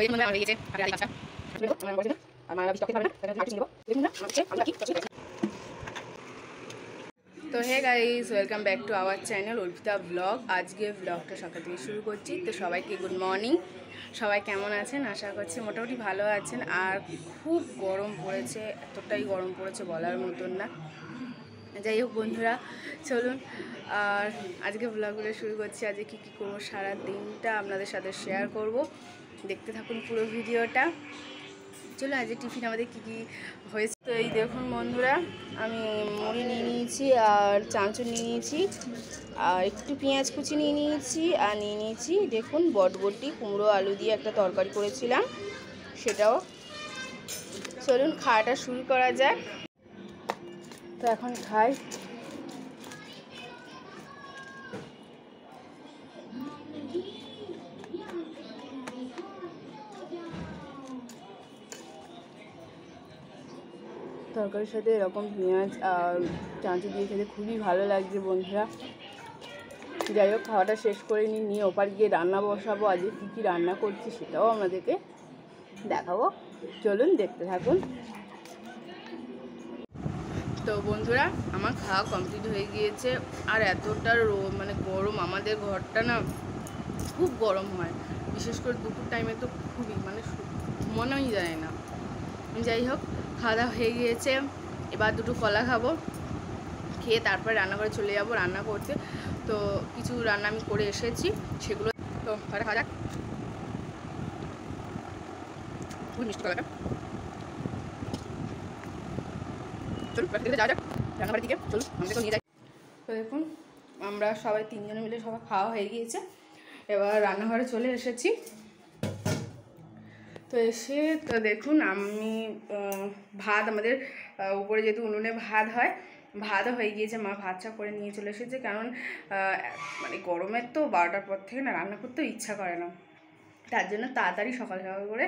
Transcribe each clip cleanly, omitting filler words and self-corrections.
এই মানে আমার গিয়েছে আর আলি কাঁচা আমার বলছি না আমার বিশ টাকা পাবে না তাহলে মাটি নিব দেখুন না আমাকে আমরা কি চলে তো hey guys welcome back to our channel Arpita vlog. আজকে ব্লগটা সকাল থেকে শুরু করছি। তো সবাইকে গুড মর্নিং। সবাই কেমন আছেন? আশা করছি মোটামুটি ভালো আছেন। আর খুব গরম পড়েছে, এতটাই গরম পড়েছে বলার মতন না। যাই হোক বন্ধুরা, চলুন আর আজকে ব্লগগুলো শুরু করছি। আজকে কী কী করবো সারা দিনটা আপনাদের সাথে শেয়ার করব, দেখতে থাকুন পুরো ভিডিওটা। চলো আজকে টিফিন আমাদের কী কী হয়েছে। তো এই দেখুন বন্ধুরা, আমি মুড়ি নিয়ে নিয়েছি আর চানাচুর নিয়ে নিয়েছি আর একটু পেঁয়াজ কুচি নিয়ে নিয়েছি আর নিয়ে নিয়েছি দেখুন বটবটি কুমড়ো আলু দিয়ে একটা তরকারি করেছিলাম, সেটাও। চলুন খাওয়াটা শুরু করা যাক। তো এখন খাই। তরকারির সাথে এরকম পেঁয়াজ আর চানাচুর দিয়ে খেতে খুবই ভালো লাগছে বন্ধুরা। যাই হোক খাওয়াটা শেষ করে নিয়ে ওপার গিয়ে রান্না বসাবো। আজকে কী কী রান্না করছি সেটাও আপনাদেরকে দেখাবো, চলুন দেখতে থাকুন। তো বন্ধুরা আমার খাওয়া কমপ্লিট হয়ে গিয়েছে। আর এতটা মানে গরম, আমাদের ঘরটা না খুব গরম হয়, বিশেষ করে দুপুর টাইমে তো খুবই মানে মনেই যায় না। যাই হোক খাওয়া দাওয়া হয়ে গিয়েছে, এবার দুটো কলা খাবো, খেয়ে তারপরে রান্নাঘরে চলে যাব রান্না করতে। তো কিছু রান্না আমি করে এসেছি সেগুলো, তো তাহলে খাওয়া যাক। খুব মিষ্টি কলাটা, চলুন যাওয়া যাক রান্নাঘরের দিকে, চলুন আমাদের তো নিয়ে যাই। তো দেখুন আমরা সবাই তিনজনে মিলে সবাই খাওয়া হয়ে গিয়েছে, এবার রান্নাঘরে চলে এসেছি। তো এসে তো দেখুন আমি ভাত, আমাদের উপরে যেহেতু উনুনে ভাত হয়, ভাতও হয়ে গিয়েছে, মা ভাতটা করে নিয়ে চলে এসেছে। কারণ মানে গরমের তো 12টার পর থেকে না রান্না করতেও ইচ্ছা করে না, তার জন্য তাড়াতাড়ি সকাল সকাল করে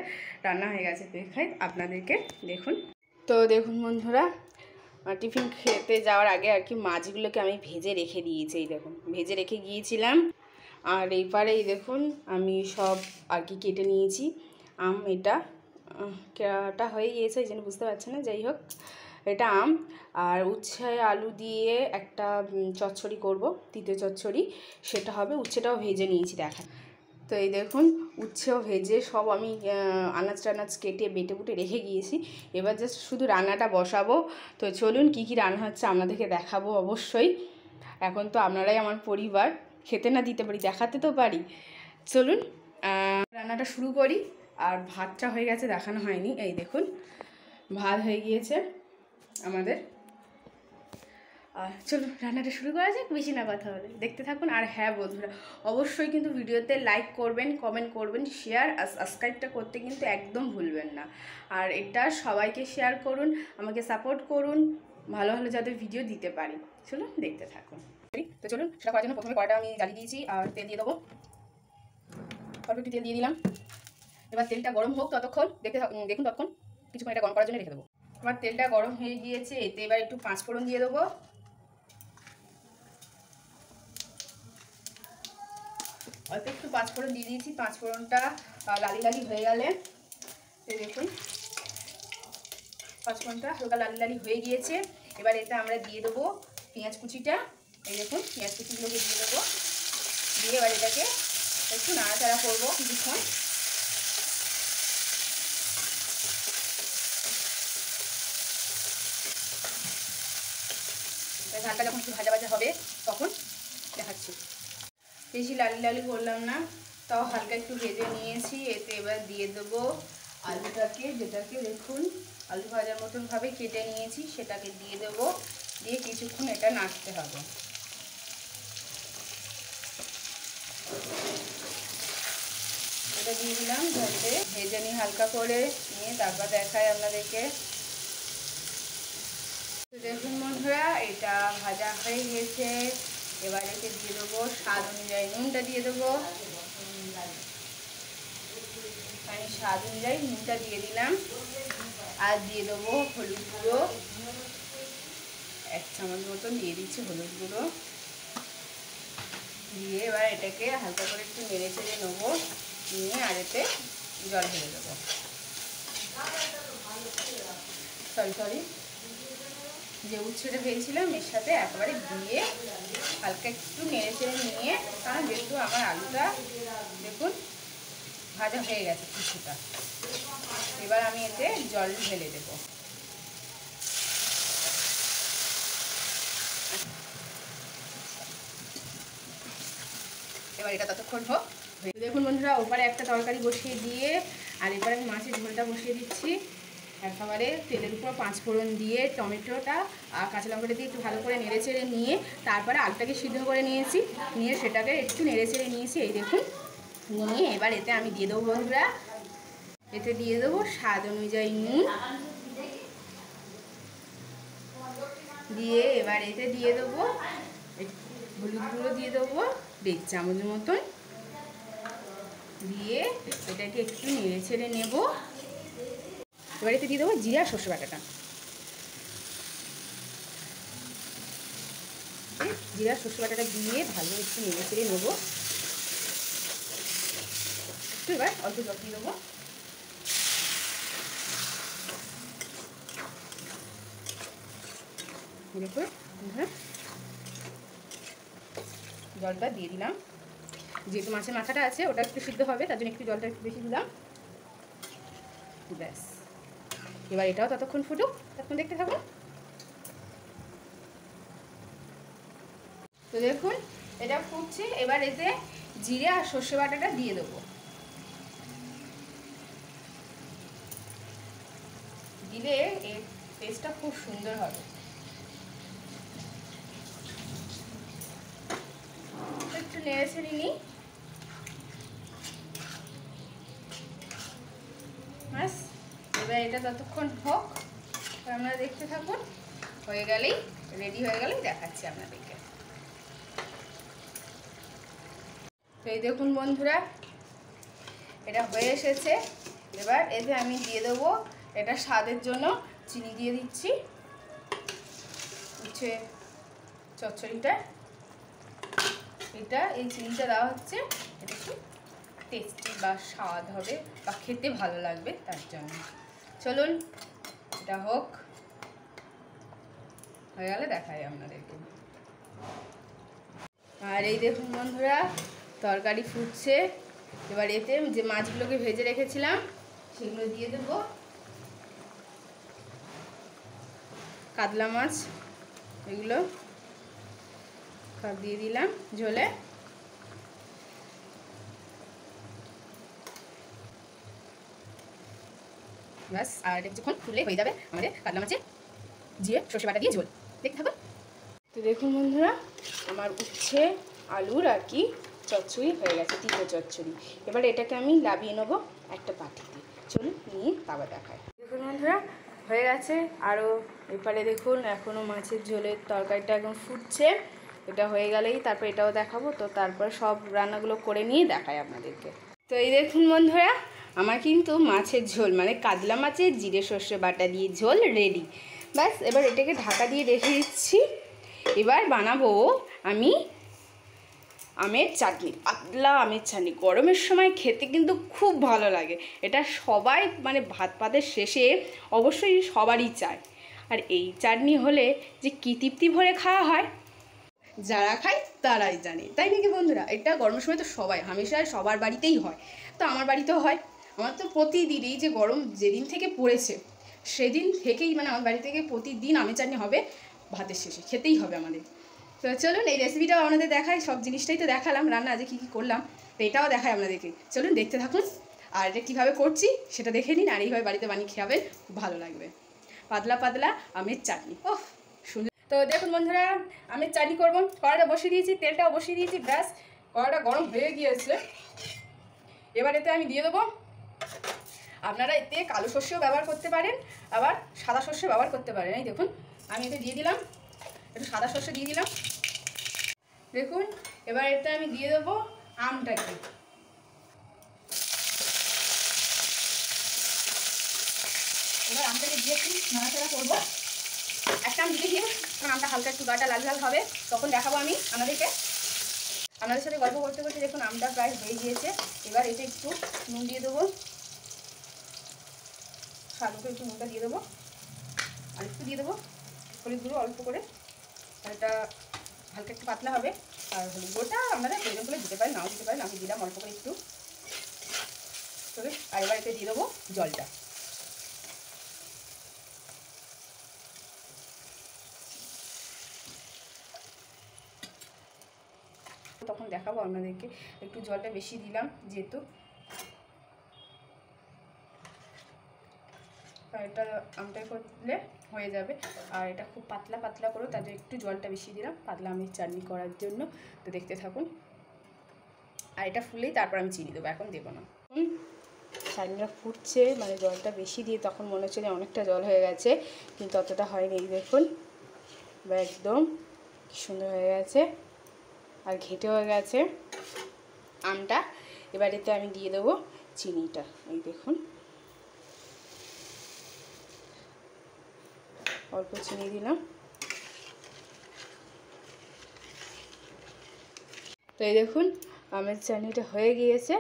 রান্না হয়ে গেছে। দেখাই আপনাদেরকে, দেখুন। তো দেখুন বন্ধুরা, টিফিন খেতে যাওয়ার আগে আর কি মাছগুলোকে আমি ভেজে রেখে দিয়েছি। এই দেখুন ভেজে রেখে গিয়েছিলাম। আর এইবারেই দেখুন আমি সব আর কি কেটে নিয়েছি। আম, এটা কেটা হয়ে গিয়েছে এই জন্য বুঝতে পারছি না। যাই হোক এটা আম আর উচ্ছে আলু দিয়ে একটা চচ্চড়ি করব, তিতে চচ্চড়ি, সেটা হবে। উচ্ছেটাও ভেজে নিয়েছি দেখা। তো এই দেখুন উচ্ছেও ভেজে সব আমি আনাজ টানাজ কেটে বেটে বুটে রেখে গিয়েছি। এবার জাস্ট শুধু রান্নাটা বসাবো। তো চলুন কী কী রান্না হচ্ছে আপনাদেরকে দেখাবো অবশ্যই। এখন তো আপনারাই আমার পরিবার, খেতে না দিতে পারি দেখাতে তো পারি। চলুন রান্নাটা শুরু করি। আর ভাতটা হয়ে গেছে, দেখানো হয়নি। এই দেখুন ভাত হয়ে গিয়েছে আমাদের। আর চলুন রান্নাটা শুরু করা যাক, বেশি না কথা বলে দেখতে থাকুন। আর হ্যাঁ বন্ধুরা, অবশ্যই কিন্তু ভিডিওতে লাইক করবেন, কমেন্ট করবেন, শেয়ার আর সাবস্ক্রাইবটা করতে কিন্তু একদম ভুলবেন না। আর এটা সবাইকে শেয়ার করুন, আমাকে সাপোর্ট করুন, ভালো ভালো যাতে ভিডিও দিতে পারি। চলুন দেখতে থাকুন। তো চলুন সেটা করার জন্য প্রথমে কড়াইটা আমি জ্বালিয়ে দিয়েছি আর তেল দিয়ে দেবো। অল্প একটু তেল দিয়ে দিলাম। এবার তেলটা গরম হোক ততক্ষণ, দেখুন ততক্ষণ কিছুক্ষণ এটা গরম করার জন্য রেখে দেবো। এবার তেলটা গরম হয়ে গিয়েছে, এতে এবার একটু পাঁচফোড়ন দিয়ে দেবো। অল্প একটু পাঁচফোড়ন দিয়ে দিয়েছি। পাঁচফোড়নটা লালি লালি হয়ে গেলে এই দেখুন পাঁচফোড়নটা হালকা লালি লালি হয়ে গিয়েছে। এবার এটা আমরা দিয়ে দেবো পেঁয়াজ কুচিটা। এই দেখুন পেঁয়াজ কুচিগুলোকে দিয়ে দেবো, দিয়ে এবার এটাকে একটু নাড়াচাড়া করবো কিছুক্ষণ। ঝালটা যখন একটু ভাজা ভাজা হবে তখন দেখাচ্ছি। বেশি লালি লালি করলাম না, তাও হালকা একটু ভেজে নিয়েছি। এতে এবার দিয়ে দেবো আলুটাকে, যেটাকে দেখুন আলু ভাজার মতনভাবে কেটে নিয়েছি, সেটাকে দিয়ে দেবো। দিয়ে কিছুক্ষণ এটা নাড়তে হবে। এটা দিয়ে দিলাম, ভেজে নিই হালকা করে নিয়ে, তারপর দেখাই আপনাদেরকে। তো দেখুন বন্ধুরা এটা ভাজা হয়ে গেছে। এবার এতে দিয়ে দেবো স্বাদ অনুযায়ী নুনটা দিয়ে দেবো। আমি স্বাদ অনুযায়ী নুনটা দিয়ে দিলাম। আর দিয়ে দেবো হলুদ গুঁড়ো, 1 চামচ মতন দিয়ে দিচ্ছি হলুদ গুঁড়ো। দিয়ে এবার এটাকে হালকা করে একটু নেড়ে চেড়ে নেবো, নিয়ে আর এতে জল ঢেলে দেবো। সরি যে উচ্ছেটা ভেজেছিলাম এর সাথে একবারে দিয়ে হালকা একটু নেড়ে চেড়ে নিয়ে, কারণ যেহেতু আমার আলুটা দেখুন ভাজা হয়ে গেছে কিছুটা, এবার আমি এতে জল ঢেলে দেবো। এবার এটা ততক্ষণ হোক। দেখুন বন্ধুরা, ওপারে একটা তরকারি বসিয়ে দিয়ে আর এবারে আমি মাছের ঝোলটা বসিয়ে দিচ্ছি। একেবারে তেলের উপর 5 ফোড়ন দিয়ে টমেটোটা আর কাঁচা লঙ্কাটা দিয়ে একটু ভালো করে নেড়ে চেড়ে নিয়ে তারপরে আলুটাকে সিদ্ধ করে নিয়েছি, নিয়ে সেটাকে একটু নেড়ে চেড়ে নিয়েছি। এই দেখুন নিয়ে এবার এতে আমি দিয়ে দেবো বন্ধুরা, এতে দিয়ে দেবো স্বাদ অনুযায়ী নুন, দিয়ে এবার এতে দিয়ে দেবো হলুদ গুঁড়ো দিয়ে দেবো 1.5 চামচ মতন, দিয়ে এটাকে একটু নেড়ে ছেড়ে নেব। এবার এতে দিয়ে দেবো জিরা সর্ষে বাটাটা, জিরা সর্ষে বাটাটা দিয়ে ভালো একটু নেড়ে ছেড়ে নেবো। একটু এবার অল্প জল দিয়ে দেবো। দেখুন জলটা দিয়ে দিলাম, যেহেতু মাছের মাথাটা আছে ওটা একটু সিদ্ধ হবে তার জন্য একটু জলটা একটু বেশি দিলাম। ব্যাস, এবার এটাও ততক্ষণ ফুটুক, ততক্ষণ দেখতে থাকুন। তো দেখুন এটা ফুটছে, এবার এতে জিরে আর সর্ষে বাটাটা দিয়ে দেবো। দিলে এর টেস্টটা খুব সুন্দর হবে। একটু নেড়ে ছেড়ে নিই, ব্যাস এবার এটা ততক্ষণ হোক, আপনারা দেখতে থাকুন। হয়ে গেলেই রেডি হয়ে গেলেই দেখাচ্ছি আপনাদেরকে। তো এই দেখুন বন্ধুরা, এটা হয়ে এসেছে। এবার এতে আমি দিয়ে দেবো, এটা স্বাদের জন্য চিনি দিয়ে দিচ্ছি। হচ্ছে চচ্চড়িটা, এটা এই চিনিটা দেওয়া হচ্ছে এটা একটু টেস্টি বা স্বাদ হবে বা খেতে ভালো লাগবে তার জন্য। চলুন এটা হোক, হয়ে গেলে দেখাই আপনাদেরকে। আর এই দেখুন বন্ধুরা, তরকারি ফুটছে। এবার এতে যে মাছগুলোকে ভেজে রেখেছিলাম সেগুলো দিয়ে দেব। কাতলা মাছ এগুলো সব দিয়ে দিলাম ঝোলে। ব্যাস, আর কিছুক্ষণ ফুলে হয়ে যাবে আমাদের কাতলা মাছের জিরে সর্ষে বাটা দিয়ে ঝোল। দেখতে থাকুন। তো দেখুন বন্ধুরা, আমার উচ্ছে আলুর আর কি চচ্চড়ি হয়ে গেছে, তিতো চচ্চড়ি। এবার এটাকে আমি লাবিয়ে নেবো একটা বাটিতে। চলুন নিয়ে তারপর দেখায়। দেখুন বন্ধুরা হয়ে গেছে। আরও এপারে দেখুন এখনও মাছের ঝোলের তরকারিটা একদম ফুটছে। এটা হয়ে গেলেই তারপর এটাও দেখাবো। তো তারপর সব রান্নাগুলো করে নিয়ে দেখায় আপনাদেরকে। তো এই দেখুন বন্ধুরা, আমার কিন্তু মাছের ঝোল মানে কাতলা মাছের জিরে সর্ষে বাটা দিয়ে ঝোল রেডি। ব্যাস, এবার এটাকে ঢাকা দিয়ে রেখে দিচ্ছি। এবার বানাবো আমি আমের চাটনি, পাতলা আমের চাটনি। গরমের সময় খেতে কিন্তু খুব ভালো লাগে। এটা সবাই মানে ভাত পাতের শেষে অবশ্যই সবারই চায়। আর এই চাটনি হলে যে কী তৃপ্তি ভরে খাওয়া হয়, যারা খায় তারাই জানে, তাই নাকি বন্ধুরা? এটা গরমের সময় তো সবাই হামেশায় সবার বাড়িতেই হয়, তো আমার বাড়িতেও হয়। আমার তো প্রতিদিন, এই যে গরম যেদিন থেকে পড়েছে সেদিন থেকেই মানে আমার বাড়ি থেকে প্রতিদিন আমের চাটনি হবে, ভাতের শেষে খেতেই হবে আমাদের। তো চলুন এই রেসিপিটাও আপনাদের দেখাই। সব জিনিসটাই তো দেখালাম, রান্না আজকে কী কী করলাম, তো এটাও দেখায় আপনাদেরকে। চলুন দেখতে থাকুন, আর এটা কীভাবে করছি সেটা দেখে নিন। আর এইভাবে বাড়িতে বানিয়ে খাবেন, খুব ভালো লাগবে। পাতলা পাতলা আমের চাটনি, ওহ সুন্দর। তো দেখুন বন্ধুরা, আমের চাটনি করবো। কড়াটা বসিয়ে দিয়েছি, তেলটাও বসিয়ে দিয়েছি। ব্যাস, কড়াটা গরম হয়ে গিয়েছে। এবার এতে আমি দিয়ে দেবো, আপনারা এতে কালো সর্ষেও ব্যবহার করতে পারেন, আবার সাদা সর্ষে ব্যবহার করতে পারেন। এই দেখুন আমি এতে দিয়ে দিলাম একটু সাদা সর্ষে দিয়ে দিলাম। দেখুন এবার এতে আমি দিয়ে দেবো আমটাকে। এবার আমটাকে দিয়ে একটু নাড়াচাড়া করবো। একটা আম দিতে দিয়ে, কারণ আমটা হালকা একটু গাটা লাল লাল হবে, তখন দেখাবো আমি আপনাদেরকে। আপনাদের সাথে গল্প করতে করতে দেখুন আমটা প্রায় হয়ে গিয়েছে। এবার এতে একটু নুন দিয়ে দেবো, স্বাদ মতো একটু নুনটা দিয়ে দেবো, আর একটু দিয়ে দেবো হলুদ গুঁড়ো অল্প করে, আর এটা হালকা একটু পাতলা হবে। আর হলুদ গুঁড়োটা আপনারা প্রয়োজন করে দিতে পারেন, নাও দিতে পারেন, আমি দিলাম অল্প করে একটু। তবে আর এবার এতে দিয়ে দেবো জলটা। তখন দেখাবো আপনাদেরকে, একটু জলটা বেশি দিলাম যেহেতু এটা আমটাই করলে হয়ে যাবে। আর এটা খুব পাতলা পাতলা করো, তার জন্য একটু জলটা বেশি দিলাম পাতলা আমের চাটনি করার জন্য। তো দেখতে থাকুন। আর এটা ফুলেই তারপর আমি চিনি দেবো, এখন দেবো না। চাটনিটা ফুটছে, মানে জলটা বেশি দিয়ে তখন মনে হচ্ছে যে অনেকটা জল হয়ে গেছে, কিন্তু অতটা হয়নি। দেখুন বা একদম কি সুন্দর হয়ে গেছে, আর ঘেটে হয়ে গেছে আমটা। এবার এতে আমি দিয়ে দেবো চিনিটা। এই দেখুন অল্প চিনি দিলাম। তো এই দেখুন আমের চাটনিটা হয়ে গিয়েছে।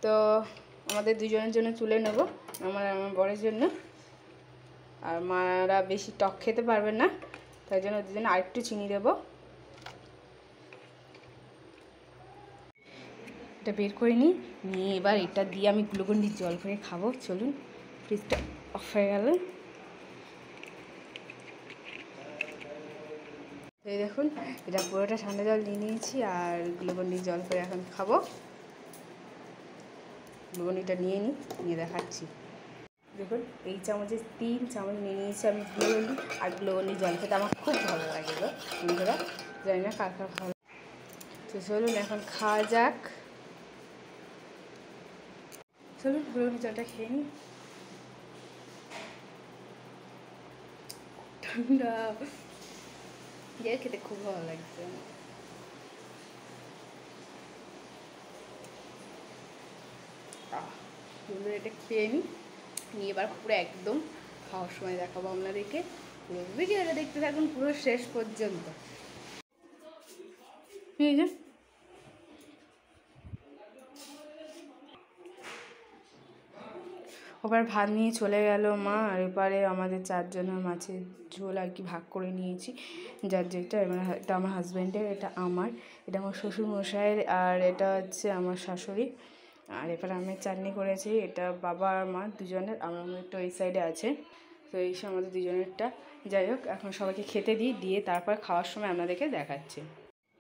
তো আমাদের দুজনের জন্য তুলে নেব, আমার বরের জন্য। আর মারা বেশি টক খেতে পারবেন না, তাই জন্য ওদের জন্য আরেকটু চিনি দেবো। এটা বের করে নিই, নিয়ে এবার এটা দিয়ে আমি গ্লুকন্ডির জল করে খাবো। চলুন, ফ্রিজটা অফ হয়ে গেল। এই দেখুন এটা পুরোটা ঠান্ডা জল নিয়ে নিয়েছি, আর গ্লুকন্ডির জল করে এখন খাবো। গ্লুকন্ডিটা নিয়ে নিয়ে দেখাচ্ছি। দেখুন এই চামচে 3 চামচ নিয়ে নিয়েছি আমি গ্লুকন্ডি। আর গ্লুকন্ডির জল খেতে আমার খুব ভালো লাগে গো বন্ধুরা, জানি না কার কার ভালো। তো চলুন এখন খাওয়া যাক। চলুন গ্লুকন্ডির জলটা খেয়ে নিই। ঠান্ডা দিয়ে খেতে খুব ভালো লাগছে। এটা খেয়ে নিই, নিয়ে এবার পুরো একদম খাওয়ার সময় দেখাবো আপনাদেরকে। পুরো ভিডিওটা দেখতে থাকুন পুরো শেষ পর্যন্ত। এই যে ওবার ভাত নিয়ে চলে গেল মা, আর এবারে আমাদের 4 জনের মাছের ঝোল আর কি ভাগ করে নিয়েছি। যার যেটা, এটা আমার হাজব্যান্ডের, এটা আমার, এটা আমার শ্বশুরমশাইয়ের, আর এটা হচ্ছে আমার শাশুড়ি। আর এবার আমের চাটনি করেছি, এটা বাবা আর মা দুজনের, আমার একটু এই সাইডে আছে। তো এই সব আমাদের দুজনেরটা। যাই হোক, এখন সবাইকে খেতে দিয়ে তারপর খাওয়ার সময় আপনাদেরকে দেখাচ্ছি।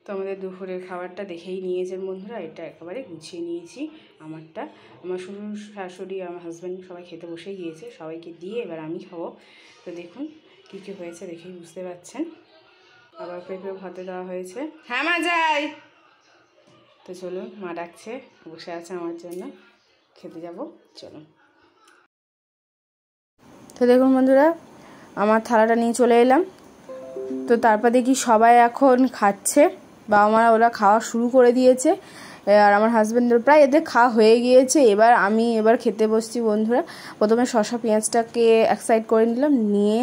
তো আমাদের দুপুরের খাবারটা দেখেই নিয়েছেন বন্ধুরা, এটা একেবারে গুছিয়ে নিয়েছি আমারটা। আমার শ্বশুর শাশুড়ি আমার হাজব্যান্ড সবাই খেতে বসে গিয়েছে, সবাইকে দিয়ে এবার আমি খাবো। তো দেখুন কী কী হয়েছে দেখেই বুঝতে পারছেন। আবার পেঁপেও ভাতে দেওয়া হয়েছে। হ্যাঁ মা যাই। তো চলুন, মা ডাকছে, বসে আছে আমার জন্য, খেতে যাব, চলুন। তো দেখুন বন্ধুরা আমার থালাটা নিয়ে চলে এলাম। তো তারপর দেখি সবাই এখন খাচ্ছে, বাবা মারা ওরা খাওয়া শুরু করে দিয়েছে, আর আমার হাজব্যান্ডের প্রায় এদের খাওয়া হয়ে গিয়েছে। আমি খেতে বসছি বন্ধুরা। প্রথমে শসা পেঁয়াজটাকে এক সাইড করে নিলাম, নিয়ে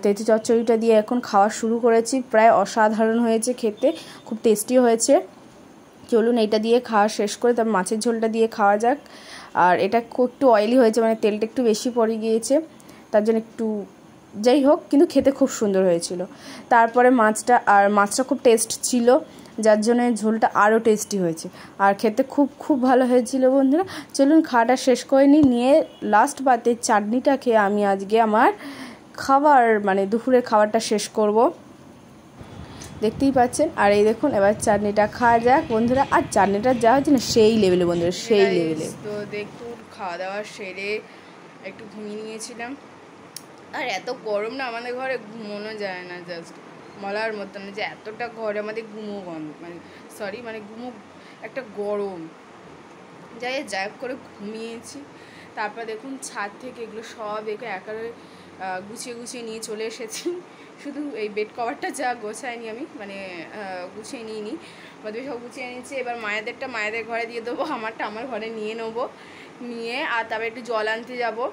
তেঁতুল চচ্চড়িটা দিয়ে এখন খাওয়া শুরু করেছি। প্রায় অসাধারণ হয়েছে খেতে, খুব টেস্টি হয়েছে। চলুন এইটা দিয়ে খাওয়া শেষ করে তারপর মাছের ঝোলটা দিয়ে খাওয়া যাক। আর এটা একটু অয়েলি হয়েছে, মানে তেলটা একটু বেশি পড়ে গিয়েছে, তার জন্য একটু, যাই হোক কিন্তু খেতে খুব সুন্দর হয়েছিল। তারপরে মাছটা খুব টেস্ট ছিল, যার জন্য ঝোলটা আরও টেস্টি হয়েছে, আর খেতে খুব খুব ভালো হয়েছিল বন্ধুরা। চলুন খাওয়াটা শেষ করে নিয়ে লাস্ট পাতে চাটনিটা খেয়ে আমি আজকে আমার খাবার মানে দুপুরের খাবারটা শেষ করব, দেখতেই পাচ্ছেন। আর এই দেখুন এবার চাটনিটা খাওয়া যাক বন্ধুরা। আর চাটনিটা যা হচ্ছে না সেই লেভেলে বন্ধুরা, সেই লেভেলে। তো দেখুন খাওয়া দাওয়া সেরে একটু ঘুমিয়ে নিয়েছিলাম। আর এত গরম না আমাদের ঘরে, ঘুমোনো যায় না, জাস্ট বলার মতন যে এতটা ঘরে আমাদের ঘুমো ঘুমো একটা গরম। যাই হোক করে ঘুমিয়েছি। তারপর দেখুন ছাদ থেকে এগুলো সব একেবারে গুছিয়ে নিয়ে চলে এসেছি। শুধু এই বেড কভারটা যা গোছাইনি আমি, মানে গুছিয়ে নিইনি, বাকি সব গুছিয়ে নিয়েছি। এবার মায়েদের ঘরে দিয়ে দেবো, আমারটা আমার ঘরে নিয়ে নেবো, নিয়ে আর তারপর একটু জল আনতে যাবো,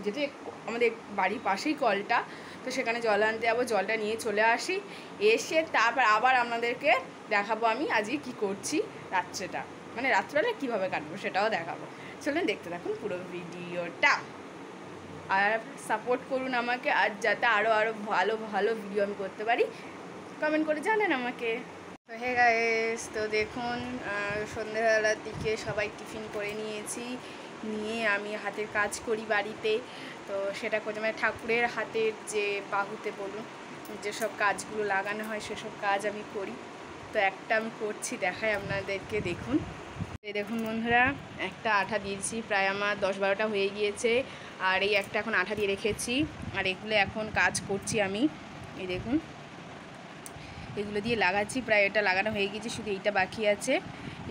যেহেতু আমাদের বাড়ির পাশেই কলটা, তো সেখানে জল আনতে যাবো। জলটা নিয়ে চলে আসি, এসে তারপর আবার আপনাদেরকে দেখাবো আমি আজকে কি করছি রাত্রেটা, মানে রাত্রেবেলা কীভাবে কাটবো সেটাও দেখাবো। চলুন দেখতে থাকুন পুরো ভিডিওটা। আর সাপোর্ট করুন আমাকে, আর যাতে আরও ভালো ভালো ভিডিও আমি করতে পারি কমেন্ট করে জানেন আমাকে। তো হে গাইস, তো দেখুন সন্ধ্যেবেলার দিকে সবাই টিফিন করে নিয়েছি, নিয়ে আমি হাতের কাজ করি বাড়িতে। তো সেটা করে মানে ঠাকুরের হাতের যে বাহুতে বলুন যেসব কাজগুলো লাগানো হয় সেসব কাজ আমি করি। তো একটা আমি করছি, দেখাই আপনাদেরকে, দেখুন। এই দেখুন বন্ধুরা, একটা আঠা দিয়েছি, প্রায় আমার 10-12টা হয়ে গিয়েছে। আর এই একটা এখন আঠা দিয়ে রেখেছি, আর এগুলো এখন কাজ করছি আমি। এই দেখুন এগুলো দিয়ে লাগাচ্ছি, প্রায় এটা লাগানো হয়ে গেছে, শুধু এইটা বাকি আছে।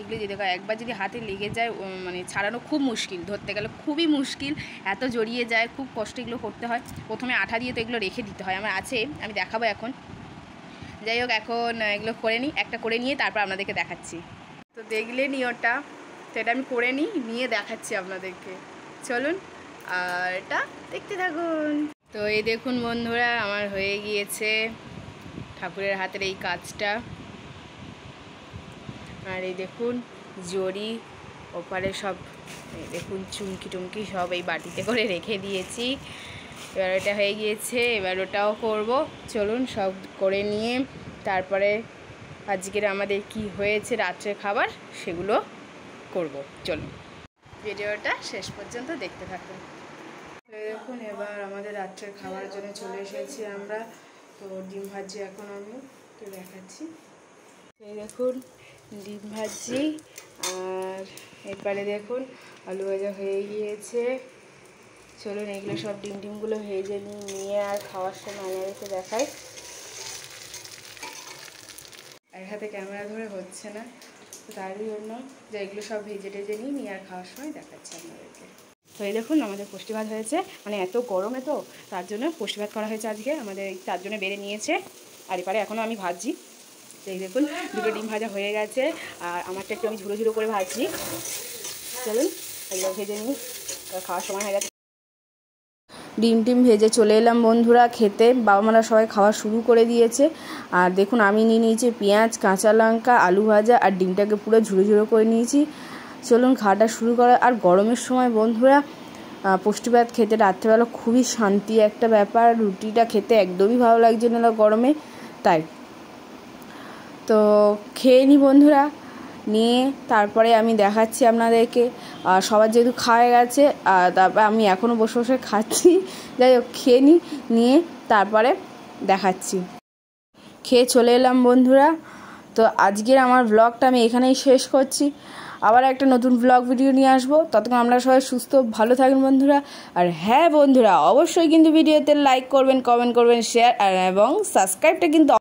এগুলো যদি একবার যদি হাতে লেগে যায় মানে ছাড়ানো খুব মুশকিল, ধরতে গেলে খুবই মুশকিল, এত জড়িয়ে যায়, খুব কষ্ট এগুলো করতে হয়। প্রথমে আঠা দিয়ে তো এগুলো রেখে দিতে হয়, আমার আছে, আমি দেখাবো এখন। যাই হোক, এখন এগুলো করে নিই, একটা করে নিয়ে তারপর আপনাদেরকে দেখাচ্ছি। তো দেখলেনি ওটা, তো এটা আমি করে নিয়ে দেখাচ্ছি আপনাদেরকে, চলুন আর এটা দেখতে থাকুন। তো এই দেখুন বন্ধুরা, আমার হয়ে গিয়েছে ঠাকুরের হাতের এই কাজটা। আর এই দেখুন জড়ি ওপারে সব, এই দেখুন চুমকি টুমকি সব এই বাটিতে করে রেখে দিয়েছি। এবার এটা হয়ে গিয়েছে, এবার ওটাও করব। চলুন সব করে নিয়ে তারপরে আজকের আমাদের কি হয়েছে রাত্রের খাবার সেগুলো করব। চলুন ভিডিওটা শেষ পর্যন্ত দেখতে থাকুন। দেখুন এবার আমাদের রাত্রের খাবার জন্য চলে এসেছি আমরা। তো ডিম ভাজি এখন আমি তো দেখাচ্ছি। এই দেখুন ডিম ভাজি, আর এরপরে দেখুন আলু ভাজা হয়ে গিয়েছে। চলুন এগুলো সব ডিমগুলো ভেজে নিয়ে আর খাওয়ার সময় আমাদেরকে দেখাই। এক হাতে ক্যামেরা ধরে হচ্ছে না, তো তারই জন্য যে এগুলো সব ভেজে টেজে নিয়ে আর খাওয়ার সময় দেখাচ্ছি আপনাদেরকে। তো এই দেখুন আমাদের পুষ্টি ভাত হয়েছে, মানে এত গরমে তো তার জন্য পুষ্টি ভাত করা হয়েছে আজকে, আমাদের তার জন্য বেড়ে নিয়েছে। আর এবারে এখনও আমি ভাজছি। তো এই দেখুন দুটো ডিম ভাজা হয়ে গেছে, আর আমারটা একটু আমি ঝুড়ো ঝুড়ো করে ভাজছি। চলুন এগুলো ভেজে নিই, খাওয়ার সময় হয়ে গেছে। ডিম ভেজে চলে এলাম বন্ধুরা খেতে, বাবা মারা সবাই খাওয়া শুরু করে দিয়েছে। আর দেখুন আমি নিয়ে নিয়েছি পেঁয়াজ, কাঁচা লঙ্কা, আলু ভাজা, আর ডিমটাকে পুরো ঝুড়ো ঝুড়ো করে নিয়েছি। চলুন খাওয়াটা শুরু করা। আর গরমের সময় বন্ধুরা পুষ্টি ভাত খেতে রাত্রেবেলা খুবই শান্তি একটা ব্যাপার, রুটিটা খেতে একদমই ভালো লাগছে না গরমে, তাই। তো খেয়ে নিই বন্ধুরা, নিয়ে তারপরে আমি দেখাচ্ছি আপনাদেরকে। আর সবার যেহেতু খাওয়া গেছে, আর তারপরে আমি এখনও বসে বসে খাচ্ছি। যাই হোক খেয়ে নিয়ে তারপরে দেখাচ্ছি। খেয়ে চলে এলাম বন্ধুরা। তো আজকের আমার ব্লগটা আমি এখানেই শেষ করছি, আবার একটা নতুন ব্লগ ভিডিও নিয়ে আসবো। ততক্ষণ আমরা সবাই সুস্থ ভালো থাকেন বন্ধুরা। আর হ্যাঁ বন্ধুরা, অবশ্যই কিন্তু ভিডিওতে লাইক করবেন, কমেন্ট করবেন, শেয়ার এবং সাবস্ক্রাইবটা কিন্তু